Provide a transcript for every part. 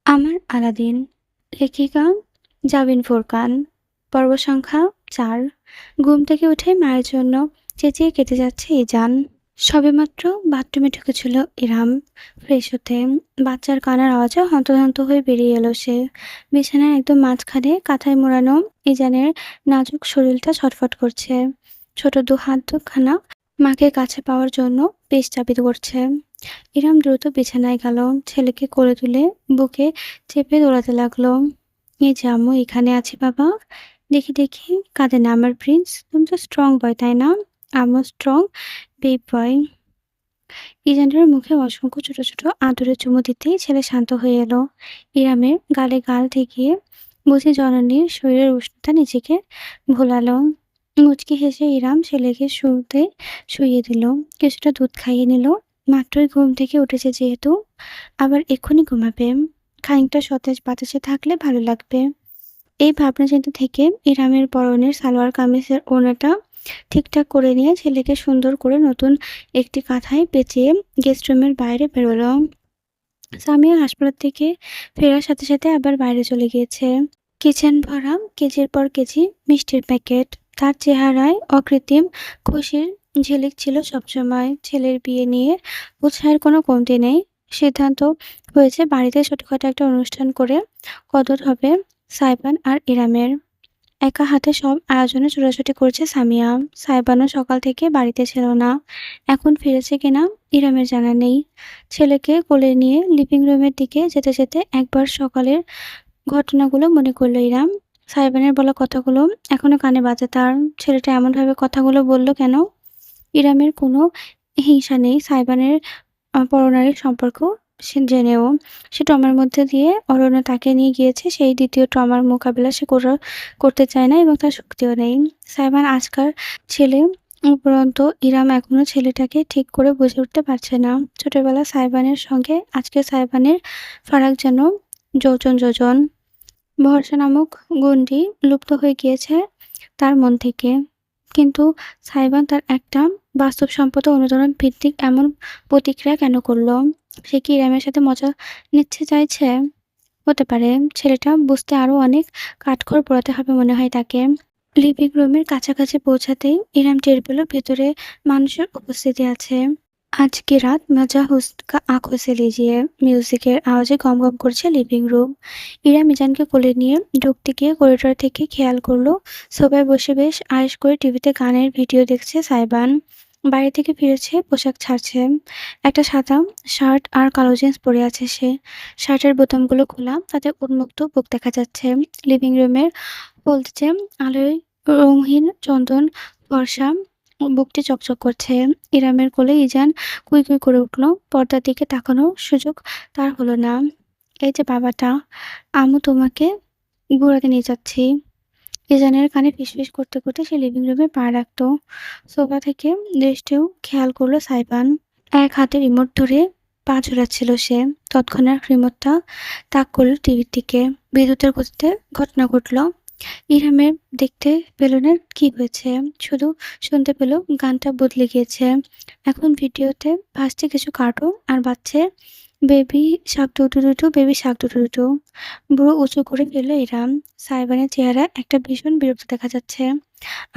আমার আলাদিন। লেখিকা জাবিন ফুরকান। পর্ব সংখ্যা ৪। ঘুম থেকে উঠে মায়ের জন্য চেঁচিয়ে কেটে যাচ্ছে ইজান। সবেমাত্র বাথরুমে ঢুকেছিল ইরাম ফ্রেশ হতে। বাচ্চার কান্নার আওয়াজে হন্তদন্ত হয়ে বেরিয়ে এলো সে। বিছানার একদম মাঝখানে কাঁথায় মোড়ানো ইজানের নাজুক শরীরটা ছটফট করছে। ছোট দু হাত দুখানা মাকে কাছে পাওয়ার জন্য বেশ চাপিত করছে। ইরাম দ্রুত বিছানায় গেল, ছেলেকে কোলে তুলে বুকে চেপে দৌড়াতে লাগলো। এই যে আম্মু, এখানে আছি বাবা। দেখি দেখি, কাঁদে না আমার প্রিন্স। তুমি তো স্ট্রং বয়, তাই না? আমিও স্ট্রং বেব বয়। ইজানের মুখে অসংখ্য ছোট ছোট আদরের চুমু দিতেই ছেলে শান্ত হয়ে এলো। ইরামের গালে গাল ঠেকিয়ে বুঝি জননীর শরীরের উষ্ণতা নিজেকে ভোলালো। মুচকি হেসে ইরাম ছেলেকে শুতে শুইয়ে দিল, কিছুটা দুধ খাইয়ে নিল। মাত্রই ঘুম থেকে উঠেছে যেহেতু, আবার এক্ষুনি ঘুমাবে। খানিকটা সতেজ বাতাসে থাকলে ভালো লাগবে। এই ভাবনা চিন্তা থেকে ইরামের পরনের সালোয়ার কামিজের ওড়নাটা ঠিকঠাক করে নিয়ে ছেলেকে সুন্দর করে নতুন একটি কাঁথায় পেঁচিয়ে গেস্ট রুমের বাইরে বেরোলো। সামিয়া হাসপাতাল থেকে ফেরার সাথে সাথে আবার বাইরে চলে গিয়েছে। কিচেন ভরা কেজির পর কেজি মিষ্টির প্যাকেট। তার চেহারায় অকৃত্রিম খুশির ঝিলিক ছিল সবসময়। ছেলের বিয়ে নিয়ে উৎসাহের কোনো কমতি নেই। সিদ্ধান্ত হয়েছে বাড়িতে ছোটখাটো একটা অনুষ্ঠান করে কদর হবে সাইবান আর ইরামের। একা হাতে সব আয়োজনে ছোটাছুটি করছে সামিয়া। সাইবানও সকাল থেকে বাড়িতে ছিল না। এখন ফিরেছে কিনা ইরামের জানা নেই। ছেলেকে কোলে নিয়ে লিভিং রুমের দিকে যেতে যেতে একবার সকালের ঘটনাগুলো মনে করল ইরাম। সাইবানের বলা কথাগুলো এখনো কানে বাজে তার। ছেলেটা এমনভাবে কথাগুলো বলল কেন? ইরামের কোনো হিংসা নেই সাইবানের পরনারীর সম্পর্ক সে জেনেও। সে ট্রমার মধ্যে দিয়ে অরণ্য তাকে নিয়ে গিয়েছে। সেই দ্বিতীয় ট্রমার মোকাবিলা সে করতে চায় না এবং তার শক্তিও নেই। সাইবান আজকার ছেলে, উপরন্তু ইরাম এখনো ছেলেটাকে ঠিক করে বুঝে উঠতে পারছে না। ছোটবেলা সাইবানের সঙ্গে আজকে সাইবানের ফারাক যেন যোজন যোজন। ভরসা নামক গুণটি লুপ্ত হয়ে গিয়েছে তার মন থেকে। কিন্তু সাইবান তার একটা বাস্তবসম্মত অনুদান ভিত্তিক এমন প্রতিক্রিয়া কেন করল? সে কি ইরামের সাথে মজা নিতে চাইছে? হতে পারে। ছেলেটা বুঝতে আরো অনেক কাঠখড় পোড়াতে হবে মনে হয় তাকে। লিভিং রুমের কাছাকাছি পৌঁছাতেই ইরাম টের পেল ভেতরে মানুষের উপস্থিতি আছে। आज की रात मजा उसका आंखों से लीजिए। মিউজিকের আওয়াজে গমগম করছে লিভিং রুম। ইরা মিজানকে কোলে নিয়ে ঢুকতে গিয়ে করিডোর থেকে খেয়াল করলো সোফায় বসে বেশ আয়েশ করে টিভিতে গানের ভিডিও দেখছে সাইবান। বাড়ি থেকে ফিরেছে, পোশাক ছাড়ছে। একটা সাদা শার্ট আর কালো জিন্স পরে আছে সে। শার্টের বোতামগুলো খোলা, তাতে উন্মুক্ত বুক দেখা যাচ্ছে। লিভিং রুমের বলতেছে আলোয় রঙহীন চন্দন বর্ষা বুকটি চকচক করছে। ইরামের কোলে ইজান কুই কুই করে উঠল। পর্দার দিকে তাকানোর সুযোগ তার হলো না। এই যে বাবাটা, আম্মু তোমাকে ঘোরাতে নিয়ে যাচ্ছি। ইজানের কানে ফিসফিস করতে করতে সে লিভিং রুমে পা রাখত। সোফা থেকে দৃষ্টিও খেয়াল করলো সাইবান। এক হাতে রিমোট ধরে পা ঝোলাচ্ছিল সে। তৎক্ষণাৎ রিমোটটা তাক করলো টিভির দিকে। বিদ্যুতের গতিতে ঘটনা ঘটল। ইরহামের দেখতে পেল না কি হয়েছে, শুধু শুনতে পেল গানটা বদলে গিয়েছে। এখন ভিডিওতে ভাসছে কিছু কার্টুন আর বাজছে বেবি শাক টুটুটু, বেবি শাক টুটুটু। বুড়ো উঁচু করে ফেলল ইরহাম। সাইবানের চেহারা একটা ভীষণ বিরক্ত দেখা যাচ্ছে।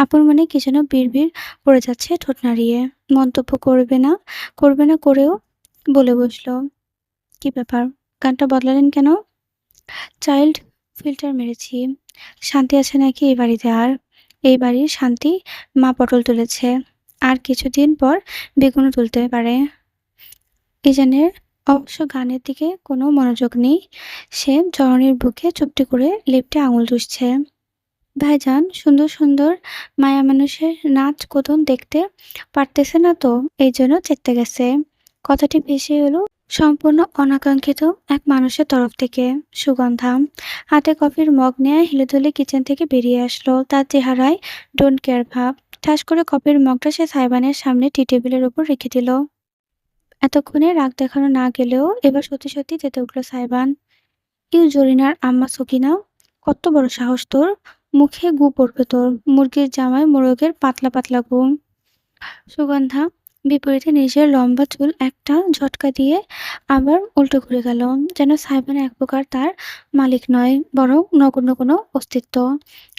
আপন মনে কি যেন বিড়বিড় করে যাচ্ছে ঠোঁট নাড়িয়ে। মন্তব্য করবে না করেও বলে বসলো, কি ব্যাপার, গানটা বদলালেন কেন? চাইল্ড ফিল্টার মেরেছি। শান্তি আছে নাকি এই বাড়িতে আর? এই বাড়ির শান্তি মা পটল তুলেছে, আর কিছুদিন পর বেগুনও তুলতে পারে। ইজানের অবশ্য গানের দিকে কোনো মনোযোগ নেই। সে জননীর বুকে চুপটি করে লেপ্টে আঙুল চুষছে। ভাইজান সুন্দর সুন্দর মায়া মানুষের নাচ কোদন দেখতে পারতেছে না তো, এই জন্য চেতে গেছে। কথাটি ভেসে এলো সম্পূর্ণ অনাকাঙ্ক্ষিত এক মানুষের তরফ থেকে। সুগন্ধা হাতে কফির মগ নিয়ে হিলেদুলে কিচেন থেকে বেরিয়ে আসলো। তার চেহারায় ডোন্ট কেয়ার ভাব। ঠাস করে কফির মগটা সে সাইবানের সামনে টি টেবিলের উপর রেখে দিল। এতক্ষণে রাগ দেখানো না গেলেও এবার সত্যি সত্যি যেতে উঠল সাইবান। ইউ জরিনার আম্মা সকিনা, কত বড় সাহস তোর! মুখে গু পড়বে তোর। মুরগির জামায় মোরগের পাতলা পাতলা গু। সুগন্ধা বিপরীতে নিজের লম্বা চুল একটা ঝটকা দিয়ে আবার উল্টো ঘুরে গেল, যেন সাইমন এক প্রকার তার মালিক নয়, বরং নগণ্য কোনো অস্তিত্ব।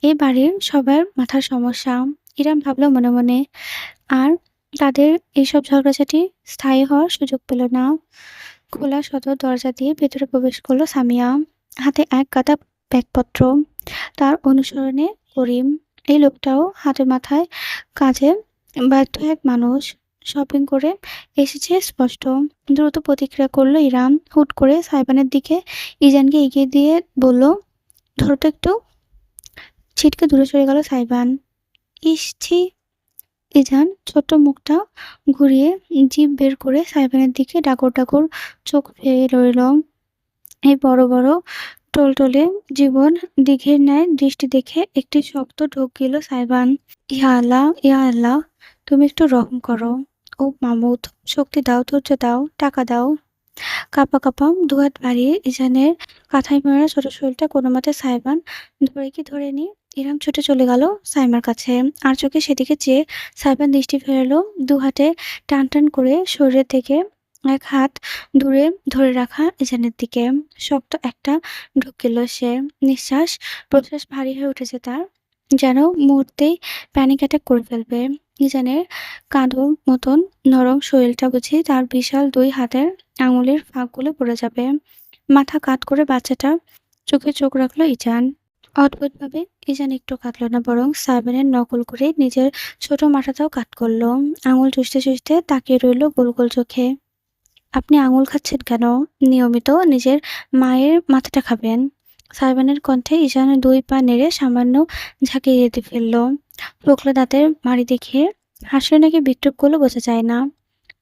এই বাড়ির সবার মাথার সমস্যা, ইরাম ভাবল মনে মনে। আর তাদের এইসব ঝগড়াঝাটি স্থায়ী হওয়ার সুযোগ পেল না। খোলা সদর দরজা দিয়ে ভেতরে প্রবেশ করলো সামিয়া, হাতে এক গাদা ব্যাগপত্র। তার অনুসরণে করিম। এই লোকটাও হাতে মাথায় কাজে ব্যর্থ এক মানুষ। শপিং করে এসেছে স্পষ্ট। দ্রুত প্রতিক্রিয়া করলো ইরাম, হুট করে সাইবানের দিকে ইজানকে এগিয়ে দিয়ে বলল, ধরো তো একটু। ছিটকে দূরে সরে গেল সাইবান। ইস ছি! ইজান ছোট্ট মুখটা ঘুরিয়ে জিভ বের করে সাইবানের দিকে ডাগর ডাগর চোখ ফিরিয়ে রইল। এই বড় বড় টলটলে জীবন দিঘির ন্যায় দৃষ্টি দেখে একটি শক্ত ঢোক গেল সাইবান। ইয়া আল্লাহ, ইয়া আল্লাহ, তুমি একটু রহম করো। ও মামুদ, শক্তি দাও, ধৈর্য দাও, টাকা দাও। কাঁপা কাঁপা দুহাত বাড়িয়ে ইজানের কাঁথায় মেরা ছোট শরীরটা কোনোমতে সাইবান ধরে কি ধরেনি। ইরাম ছুটে চলে গেল সাইমার কাছে। আর চোখে সেদিকে চেয়ে সাইবান দৃষ্টি ফেরালো দু হাতে টান টান করে শরীরের থেকে এক হাত দূরে ধরে রাখা ইজানের দিকে। শক্ত একটা ঢুকিল সে। নিঃশ্বাস প্রশ্বাস ভারী হয়ে উঠেছে তার, যেন মুহূর্তেই প্যানিক অ্যাটাক করে ফেলবে। ইজানের কাঁদো মতন নরম শরীরটা বুঝি তার বিশাল দুই হাতের আঙুলের ফাঁকগুলো পড়ে যাবে। মাথা কাত করে বাচ্চাটা চোখে চোখ রাখলো ইজান। অদ্ভুতভাবে ইজান একটু কাঁদল না, বরং সাইবানের নকল করে নিজের ছোট মাথাটাও কাত করলো। আঙুল চুষতে চুষতে তাকিয়ে রইল গোল গোল চোখে। আপনি আঙুল খাচ্ছেন কেন? নিয়মিত নিজের মায়ের মাথাটা খাবেন। সাইবানের কণ্ঠে ইজানের দুই পা নেড়ে সামান্য ঝাঁকিয়ে যেতে ফেলল। ফোকলা দাঁতের মাড়ি দেখিয়ে হাসলে নাকি বিদ্রুপ করলো বোঝা যায় না।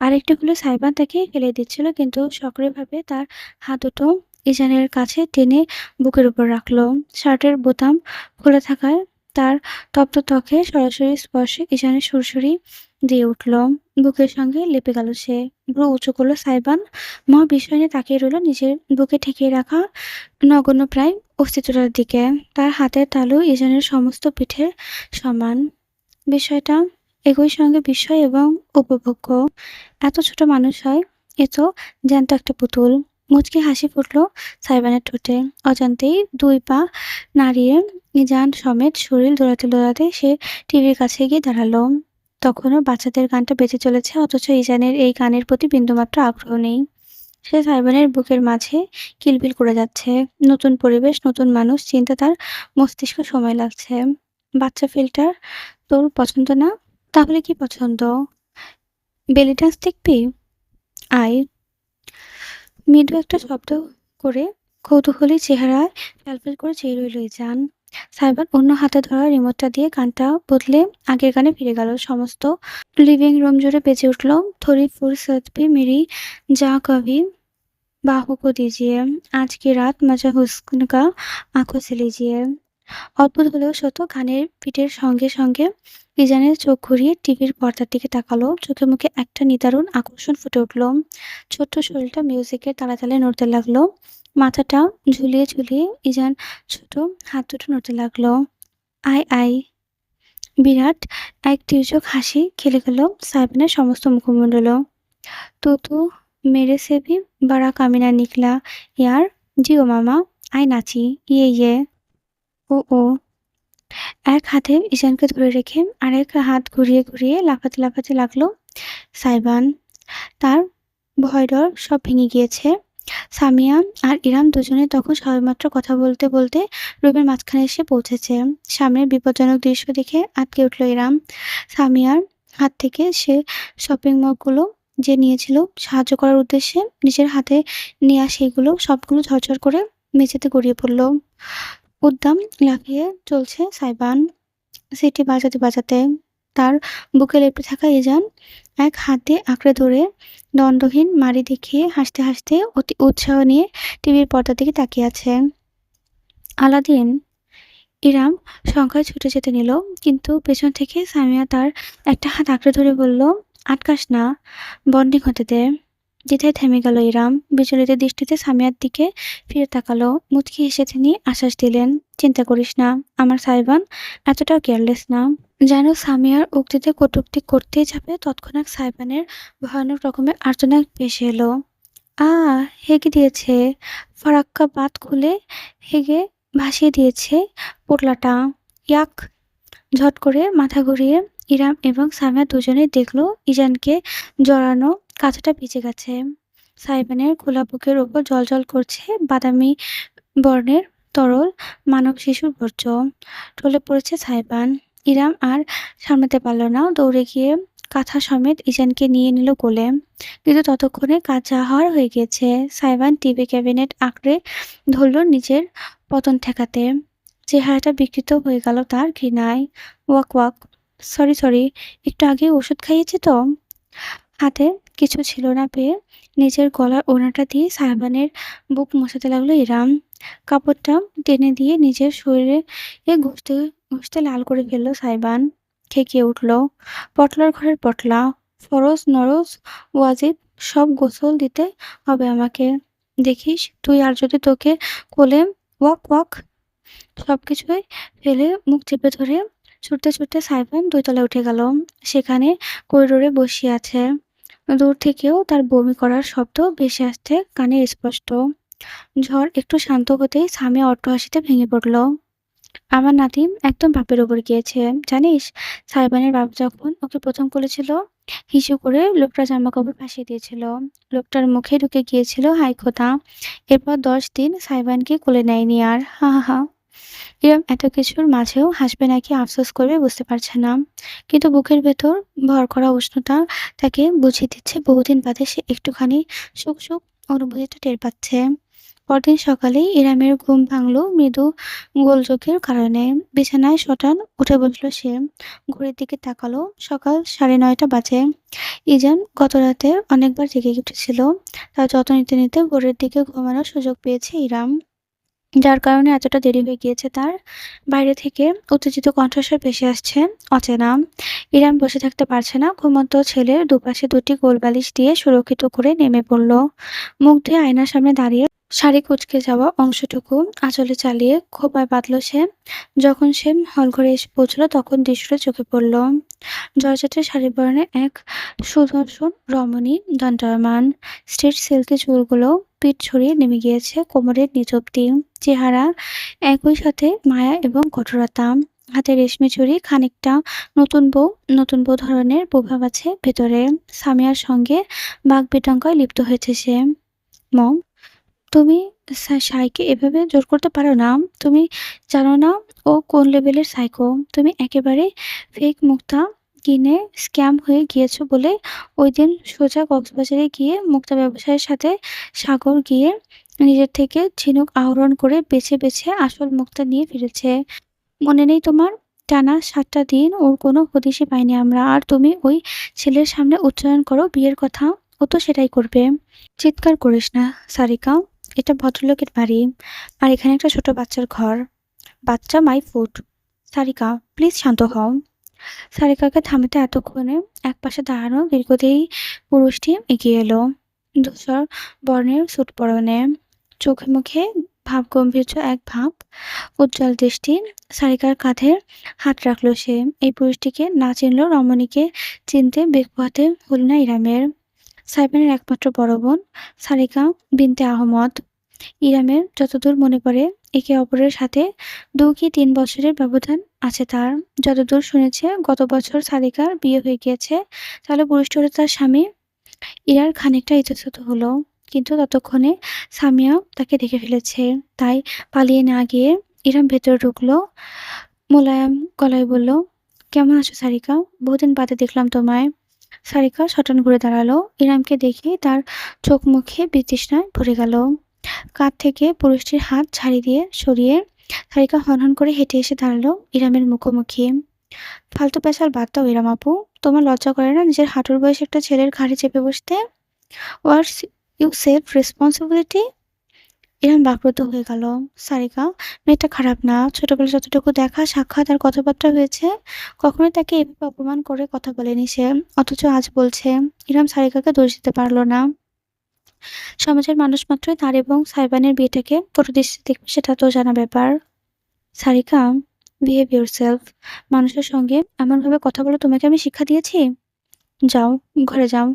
আরেকটু হলে সাইবান তাকে ফেলে দিচ্ছিল, কিন্তু সক্রিয়ভাবে তার হাত দুটো ইজানের কাছে টেনে বুকের উপর রাখলো। শার্টের বোতাম খোলা থাকায় তার তপ্ত ত্বকে সরাসরি স্পর্শে ইজানের সুরসুরি দিয়ে উঠল। বুকের সঙ্গে লেপে গেল সে। ভ্রু উঁচু করলো সাইবান, মহা বিস্ময় নিয়ে তাকিয়ে রইল নিজের বুকে ঠেকিয়ে রাখা নগণ্য প্রায় অস্তিত্বটার দিকে। তার হাতের তালু ইজানের সমস্ত পিঠের সমান। বিষয়টা একই সঙ্গে বিস্ময় এবং উপভোগ্য। এত ছোট মানুষ হয়, এ তো জ্যান্ত একটা পুতুল। মুচকি হাসি ফুটল সাইবানের ঠোঁটে। অজান্তেই দুই পা নাড়িয়ে ইজান সমেত শরীর দোলাতে দোলাতে সে টিভির কাছে গিয়ে দাঁড়ালো। তখনও বাচ্চাদের গানটা বেঁচে চলেছে, অথচ ইজানের এই গানের প্রতি বিন্দুমাত্র আগ্রহ নেই। সে সাইবানের বুকের মাঝে কিলবিল করে যাচ্ছে। নতুন পরিবেশ, নতুন মানুষ, চিন্তা তার মস্তিষ্ক সময় লাগছে। বাচ্চা ফিল্টার তোর পছন্দ না? তাহলে কি পছন্দ? বেলি ডান্স দেখবি? আয়। মৃদু একটা শব্দ করে কৌতূহলী চেহারায় ফ্যালফ্যাল করে চেয়ে রইল ইজান। সাইবার অন্য হাতে ধরা রিমোটটা দিয়ে গানটা বদলে আগের গানে ফিরে গেল। সমস্ত লিভিং রুম জুড়ে বেজে উঠল, থোড়ি ফুরসত ভি মেরি যা কভি बाहों को दीजिए, आज की रात मजा हुस्न का आंखों से लीजिए। অদ্ভুত হলেও সত্য, গানের বিটের সঙ্গে সঙ্গে ইজানের চোখ ঘুরিয়ে টিভির পর্দার দিকে তাকালো। চোখে মুখে একটা নিদারুণ আকর্ষণ ফুটে উঠল। ছোট্ট শরীরটা মিউজিকের তালে তালে নড়তে লাগলো। মাথাটা ঝুলিয়ে ঝুলিয়ে ইজান ছোট হাত দুটো নড়তে লাগলো। আয় আয়। বিরাট এক তির্যক হাসি খেলে গেল সাইবানের সমস্ত মুখমণ্ডল। तो तो मेरे से भी बड़ा कामीना निकला यार। जियो मामा, আয় নাচি। ইয়ে। ও ও। এক হাতে ইজানকে ধরে রেখে আরেক হাত ঘুরিয়ে ঘুরিয়ে লাফাতে লাফাতে লাগলো সাইবান। তার ভয় ডর সব ভেঙে গিয়েছে। সামিয়া আর ইরাম দুজনে তখন সবেমাত্র কথা বলতে বলতে রুমের মাঝখানে এসে পৌঁছেছে। সামনের বিপজ্জনক দৃশ্য দেখে আঁতকে উঠল ইরাম। সামিয়ার হাত থেকে সে শপিং মগগুলো যে নিয়েছিল সাহায্য করার উদ্দেশ্যে নিজের হাতে নেয়া সেগুলো সবগুলো ঝরঝর করে মেঝেতে গড়িয়ে পড়ল। উদ্দাম লাফিয়ে চলছে সাইবান, সিটি বাজাতে বাজাতে। তার বুকে লেপ্টে থাকা ইজান এক হাত দিয়ে আঁকড়ে ধরে দণ্ডহীন মাড়ি দেখিয়ে হাসতে হাসতে অতি উৎসাহ নিয়ে টিভির পর্দার দিকে তাকিয়ে আছে। আলাদিন। ইরাম সংখ্যায় ছুটে যেতে নিল, কিন্তু পেছন থেকে সামিয়া তার একটা হাত আঁকড়ে ধরে বলল, আটকাস না, বন্ডিং হতে দে। দ্বিধায় থেমে গেল ইরাম। বিচলিত দৃষ্টিতে সামিয়ার দিকে ফিরে তাকালো। মুচকি হেসে তিনি আশ্বাস দিলেন, চিন্তা করিস না, আমার সাইবান এতটাও কেয়ারলেস না। যেন সামিয়ার উক্তিতে কটূক্তি করতেই যাবে, তৎক্ষণাৎ সাইবানের ভয়ানক রকমের আর্তনাদ ভেসে এলো। আ হেগে দিয়েছে। ফারাক্কা বাঁধ খুলে হেগে ভাসিয়ে দিয়েছে পোটলাটা। ইয়াক! ঝট করে মাথা ঘুরিয়ে ইরাম এবং সামিয়া দুজনেই দেখল ইজানকে জড়ানো কাঁথাটা ভিজে গেছে। সাইবানের খোলা বুকের ওপর জ্বলজ্বল করছে বাদামি বর্ণের তরল মানব শিশুর বর্জ্য। ঢলে পড়েছে সাইবান। ইরাম আর সামলাতে পারল না, দৌড়ে গিয়ে কাঁথা সমেত ইজানকে নিয়ে নিল কোলে। কিন্তু ততক্ষণে কাজ যা হওয়ার হয়ে গিয়েছে। সাইবান টিভি ক্যাবিনেট আঁকড়ে ধরল নিজের পতন ঠেকাতে। চেহারাটা বিকৃত হয়ে গেল তার ঘৃণায়। ওয়াক ওয়াক। সরি সরি, একটু আগে ওষুধ খাইয়েছি তো। হাতে কিছু ছিল না পেয়ে নিজের গলার ওড়নাটা দিয়ে সাইবানের বুক মোছাতে লাগলো ইরাম। কাপড়টা টেনে দিয়ে নিজের শরীরে ঘষতে ঘষতে লাল করে ফেললো সাইবান। খেকিয়ে উঠল। পটলার ঘরের পটলা। ফরজ নরজ ওয়াজিব সব গোসল দিতে হবে আমাকে। দেখিস তুই, আর যদি তোকে কোলে। Walk walk. সবকিছুই ফেলে মুখ চেপে ধরে ছুটতে ছুটতে সাইফান ২ তলায় উঠে গেল। সেখানে করিডোরে বসিয়ে আছে। দূর থেকেও তার বমি করার শব্দ ভেসে আসছে কানে স্পষ্ট। ঝড় একটু শান্ত হতেই সামিয়া অট্টহাসিতে ভেঙে পড়ল। আমার নাতিম একদম বাপের ওপর গিয়েছে, জানিস? সাইবানের বাপ যখন ওকে প্রথম করেছিল, হিসু করে লোকটা জামাকাপড় ভাসিয়ে দিয়েছিল। লোকটার মুখে ঢুকে গিয়েছিল হাই খোদা। এরপর ১০ দিন সাইবানকে কোলে নেয়নি আর। হা হা হা। ইরম এত কিছুর মাঝেও হাসবে নাকি আফসোস করবে বুঝতে পারছে না। কিন্তু বুকের ভেতর ভর করা উষ্ণতা তাকে বুঝিয়ে দিচ্ছে বহুদিন বাদে সে একটুখানি সুখ সুখ অনুভূতিটা টের পাচ্ছে। পরদিন সকালেই ইরামের ঘুম ভাঙল মৃদু গোলযোগের কারণে। বিছানায় শটান উঠে বসল সে। ঘড়ির দিকে তাকালো। সকাল ৯:৩০ বাজে। ইজান গতরাতে অনেকবার জেগে উঠেছিল। তার যত্ন নিতে নিতে ভোরের দিকে ঘুমানোর সুযোগ পেয়েছে ইরাম। যার কারণে এতটা দেরি হয়ে গিয়েছে তার। বাইরে থেকে উত্তেজিত কণ্ঠস্বর ভেসে আসছে, অচেনা। ইরাম বসে থাকতে পারছে না। ঘুমন্ত ছেলের দুপাশে ২টি গোলবালিশ দিয়ে সুরক্ষিত করে নেমে পড়ল। মুখ ধুয়ে আয়নার সামনে দাঁড়িয়ে শাড়ি কুঁচকে যাওয়া অংশটুকু আঁচলে চালিয়ে খোঁপায় বাঁধল সে। যখন সে হলঘরে এসে পৌঁছল তখন দৃশ্যটা চোখে পড়ল। জর্জেটের শাড়ি পরনে এক সুদর্শন রমণী দণ্ডায়মান। স্ট্রেট সিল্কি চুলগুলো পিঠ ছড়িয়ে নেমে গিয়েছে কোমরের নিচ অব্দি। চেহারা একই সাথে মায়া এবং কঠোরতা। হাতে রেশমি চুড়ি, খানিকটা নতুন বউ ধরনের প্রভাব আছে ভেতরে। সামিয়ার সঙ্গে বাকবিতণ্ডায় লিপ্ত হয়েছে সে। মম, তুমি সাইকে এভাবে জোর করতে পারো না। তুমি জানো না ও কোন লেভেলের সাইকো। তুমি একেবারে ফেক মুক্তা কিনে স্ক্যাম হয়ে গিয়েছো বলে ওইদিন সোজা কক্সবাজারে গিয়ে মুক্তা ব্যবসায়ীর সাথে সাগর গিয়ে নিজের থেকে ঝিনুক আহরণ করে বেছে বেছে আসল মুক্তা নিয়ে ফিরেছে। মনে নেই তোমার? টানা ৭টা দিন ওর কোনো হদিশই পাইনি আমরা। আর তুমি ওই ছেলের সামনে উচ্চারণ করো বিয়ের কথা। ও তো সেটাই করবে। চিৎকার করিস না, সারিকা। এটা ভদ্রলোকের বাড়ি। আর এখানে একটা ছোট বাচ্চার ঘর। বাচ্চা মাই ফুট। সারিকা, প্লিজ শান্ত হও। সারিকাকে থামাতে এতক্ষণে একপাশে দাঁড়ানো দীর্ঘদেহী পুরুষটি এগিয়ে এলো। ধূসর বর্ণের স্যুট পরনে। চোখে মুখে ভাবগম্ভীর্য এক ভাব। উজ্জ্বল দৃষ্টি। সারিকার কাঁধে হাত রাখল সে। এই পুরুষটিকে না চিনল রমণীকে চিনতে বেগ পোহাতে হল না ইরামের। সাইবানের একমাত্র বড় বোন সারিকা বিনতে আহমদ। ইরামের যতদূর মনে পড়ে একে অপরের সাথে ২ কি ৩ বছরের ব্যবধান আছে তার। যতদূর শুনেছে গত বছর সারিকার বিয়ে হয়ে গিয়েছে। তাহলে পুরুষটি হলো তার স্বামী। ইরার খানিকটা ইতস্তত হলো। কিন্তু ততক্ষণে সামিয়া তাকে দেখে ফেলেছে। তাই পালিয়ে না গিয়ে ইরাম ভেতরে ঢুকলো। মোলায়েম গলায় বলল, কেমন আছো সারিকা? বহুদিন বাদে দেখলাম তোমায়। সারিকা সটান ঘুরে দাঁড়ালো। ইরামকে দেখে তার চোখ মুখে বিতৃষ্ণায় ভরে গেল। কাঁধ থেকে পুরুষটির হাত ঝাড়ি দিয়ে সরিয়ে সারিকা হনহন করে হেঁটে এসে দাঁড়ালো ইরামের মুখোমুখি। ফালতু পেঁচাল বাদ দাও ইরাম আপু। তোমার লজ্জা করে না নিজের হাঁটুর বয়সে একটা ছেলের ঘাড়ে চেপে বসতে? What's you self responsibility? Iram বাকরুদ্ধ হয়ে গেল। সারিকা মেয়েটা খারাপ না। ছোটবেলায় যতটুকু দেখা সাক্ষাৎ আর কথাবার্তা হয়েছে, কখনোই তাকে এভাবে অপমান করে কথা বলেনি সে। অথচ আজ বলছে। ইরাম সারিকাকে দোষ দিতে পারল না। সমাজের মানুষ মাত্রই তার এবং সাইবানের বিয়েটাকে কটু দৃষ্টিতে দেখবে সেটা তো জানা ব্যাপার। Sarika, behave yourself. মানুষের সঙ্গে এমনভাবে কথা বলা তোমাকে আমি শিক্ষা দিয়েছি? যাও, ঘরে যাও।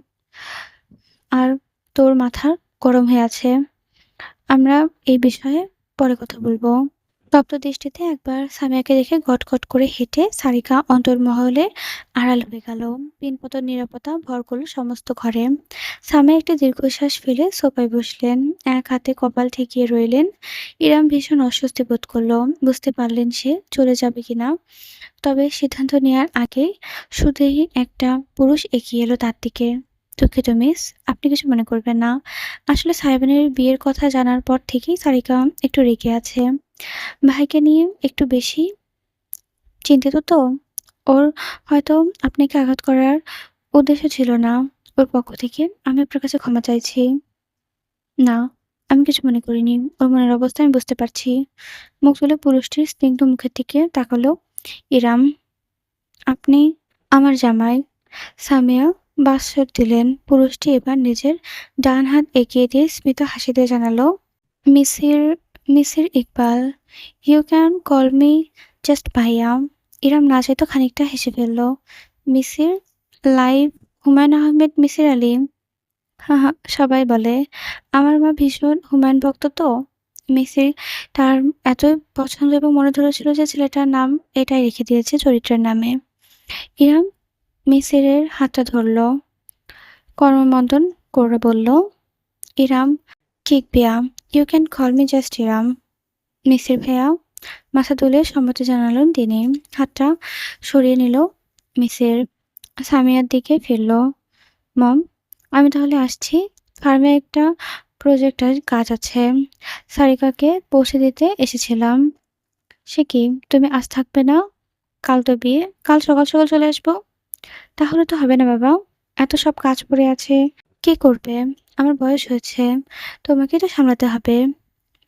আর তোর মাথা গরম হয়ে আছে। আমরা এই বিষয়ে পরে কথা বলব। তপ্ত দৃষ্টিতে একবার সামিয়াকে দেখে গটগট করে হেঁটে সারিকা অন্তর্মহলে আড়াল হয়ে গেল। পিনপতন নিরাপত্তা ভর করল সমস্ত ঘরে। সামিয়া একটি দীর্ঘশ্বাস ফেলে সোফায় বসলেন। এক হাতে কপাল ঠেকিয়ে রইলেন। ইরাম ভীষণ অস্বস্তি বোধ করল। বুঝতে পারলেন সে চলে যাবে কিনা। তবে সিদ্ধান্ত নেওয়ার আগেই শুধুই একটা পুরুষ এগিয়ে এলো তার দিকে। দুঃখিত মিস, আপনি কিছু মনে করবেন না। আসলে সাহেবানের বিয়ের কথা জানার পর থেকেই সারিকা একটু রেগে আছে। ভাইকে নিয়ে একটু বেশি চিন্তিত তো। ওর হয়তো আপনাকে আঘাত করার উদ্দেশ্য ছিল না। ওর পক্ষ থেকে আমি আপনার কাছে ক্ষমা চাইছি। না, আমি কিছু মনে করিনি। ওর মনের অবস্থা আমি বুঝতে পারছি। মুখ তুলে পুরুষটির স্নিগ্ধ মুখের দিকে তাকালো ইরাম। আপনি আমার জামাই। সামিয়া বাঁশর দিলেন। পুরুষটি এবার নিজের ডান হাত এগিয়ে দিয়ে স্মিত হাসি দিয়ে জানালো, Misir Misir Iqbal, you can call me just ভাইয়া। ইরাম না চাইতো খানিকটা হেসে ফেলল। মিসির লাইভ হুমায়ুন আহমেদ মিসির আলী। হা হা, সবাই বলে। আমার মা ভীষণ হুমায়ুন ভক্ত তো। মিসির তার এতই পছন্দ এবং মনে ধরেছিল যে ছেলেটার নাম এটাই রেখে দিয়েছে চরিত্রের নামে। ইরাম মিসিরের হাতটা ধরল, করমর্দন করে বলল, ইরাম কিক বিয়া, you can call me just Iram. Misir ভাইয়া। মাথা তুলে সম্মতি জানালেন তিনি। হাতটা সরিয়ে নিল মিসির। সামিয়ার দিকে ফিরল। মম, আমি তাহলে আসছি। ফার্মে একটা প্রজেক্টের কাজ আছে। সারিকাকে পৌঁছে দিতে এসেছিলাম। সে কি, তুমি আজ থাকবে না? কাল তো বিয়ে, কাল সকাল সকাল চলে আসবো। তাহলে তো হবে না বাবা, এত সব কাজ পড়ে আছে। কে করবে? আমার বয়স হয়েছে, তোমাকে তো সামলাতে হবে।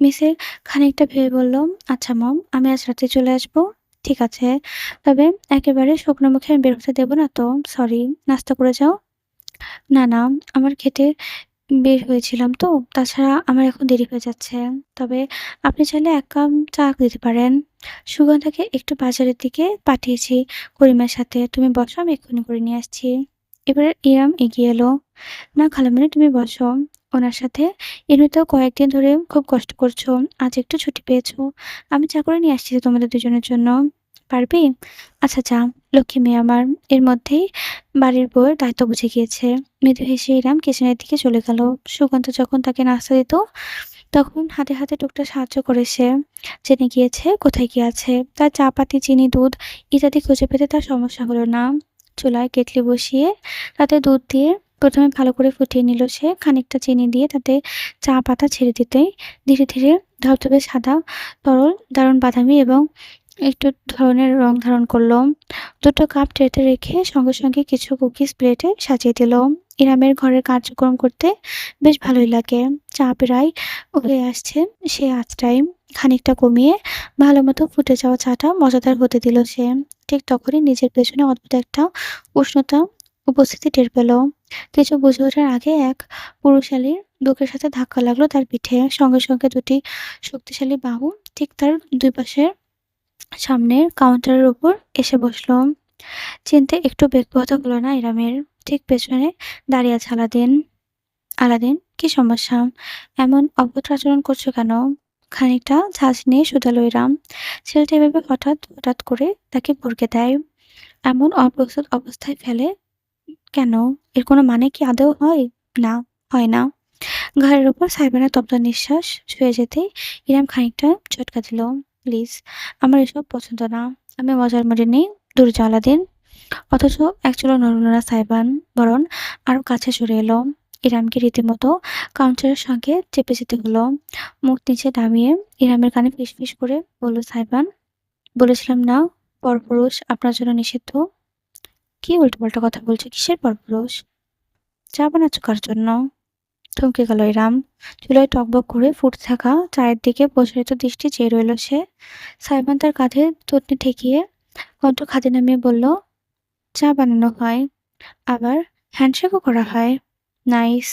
মিসের খানিকটা ভেবে বলল, আচ্ছা মম, আমি আজ রাতে চলে আসবো। ঠিক আছে, তবে একেবারে শুকনো মুখে আমি বের হতে দেবো না তো। সরি, নাস্তা করে যাও। না না, আমার খেতে বের হয়েছিলাম তো। তাছাড়া আমার এখন দেরি হয়ে যাচ্ছে। তবে আপনি চাইলে ১ কাপ চা দিতে পারেন। সুগন্ধাকে একটু বাজারের দিকে পাঠিয়েছি করিমের সাথে। তুমি বসো, আমি এক্ষুনি করে নিয়ে আসছি। এবারে ইরাম এগিয়ে এলো। না খালামণি, তুমি বসো। ওনার সাথে এমনিতেও কয়েকদিন ধরে খুব কষ্ট করছো। আজ একটু ছুটি পেয়েছো। আমি চা করে নিয়ে আসছি তোমাদের দুজনের জন্য। পারবি? আচ্ছা যা, লক্ষ্মী মেয়ে আমার। এর মধ্যেই বাড়ির বউয়ের দায়িত্ব বুঝে গিয়েছে। মৃদু হেসে ইরাম কিচেনের দিকে চলে গেল। সুগন্ধ যখন তাকে নাস্তা দিত তখন হাতে হাতে টুকটাক সাহায্য করে সে। জেনে গিয়েছে কোথায় কি আছে। তার চা পাতি, চিনি, দুধ ইত্যাদি খুঁজে পেতে তার সমস্যা হলো না। চুলায় কেটলি বসিয়ে তাতে দুধ দিয়ে প্রথমে ভালো করে ফুটিয়ে নিল সে। খানিকটা চিনি দিয়ে তাতে চা পাতা ছেড়ে দিতেই ধীরে ধীরে ধবধবে সাদা তরল দারুণ বাদামি এবং একটু ধরনের রং ধারণ করলো। দুটো কাপ ট্রেতে রেখে সঙ্গে সঙ্গে কিছু কুকিজ প্লেটে সাজিয়ে দিল। ইরামের ঘরের কার্যক্রম করতে বেশ ভালোই লাগে। চা প্রায় হয়ে আসছে। সে আঁচটাই খানিকটা কমিয়ে ভালো মতো ফুটে যাওয়া চাটা মজাদার হতে দিল সে। ঠিক তখনই নিজের পেছনে অদ্ভুত একটা উষ্ণতা উপস্থিতি টের পেল। কিছু বুঝে ওঠার আগে এক পুরুষালীর বুকের সাথে ধাক্কা লাগলো তার পিঠে। সঙ্গে সঙ্গে দুটি শক্তিশালী বাহু ঠিক তার দুই পাশের সামনের কাউন্টারের উপর এসে বসল। চিনতে একটু ব্যাকুলতা হলো না ইরামের। ঠিক পেছনে দাঁড়িয়ে আছে আলাদিন। আলাদিন, কি সমস্যা? এমন অভদ্র আচরণ করছো কেন? খানিকটা ঝাঁজ নিয়ে শুধালো ইরাম। ছেলেটা এভাবে হঠাৎ হঠাৎ করে তাকে ভড়কে দেয়। এমন অপ্রস্তুত অবস্থায় ফেলে কেন? এর কোনো মানে কি আদৌ হয়? না, হয় না। ঘাড়ের উপর সাইবানের তপ্ত নিঃশ্বাস শুয়ে যেতেই ইরাম খানিকটা ঝটকা দিল। প্লিজ, আমার এসব পছন্দ না। আমি মজার মুডে নেই। দূর যাও আলাদিন। অথচ এক চুলও নড়ল না সাইবান, বরং আরো কাছে সরে এলো। ইরামকে রীতিমতো কাউন্টারের সঙ্গে চেপে যেতে হলো। মুখ নিচে নামিয়ে ইরামের কানে ফিসফিস করে বলল সাইবান, বলেছিলাম না পরপুরুষ আপনার জন্য নিষিদ্ধ? কি উল্টোপাল্টা কথা বলছো? কিসের পরপুরুষ? চা বানাচ্ছ কার জন্য? থমকে গেল ইরাম। চুলায় টকবক করে ফুটতে থাকা চায়ের দিকে প্রসারিত দৃষ্টি চেয়ে রইল সে। সাইবান তার কাঁধে থুতনি ঠেকিয়ে কণ্ঠ খাদে নামিয়ে বলল, চা বানানো হয়, আবার হ্যান্ডশেকও করা হয়। নাইস।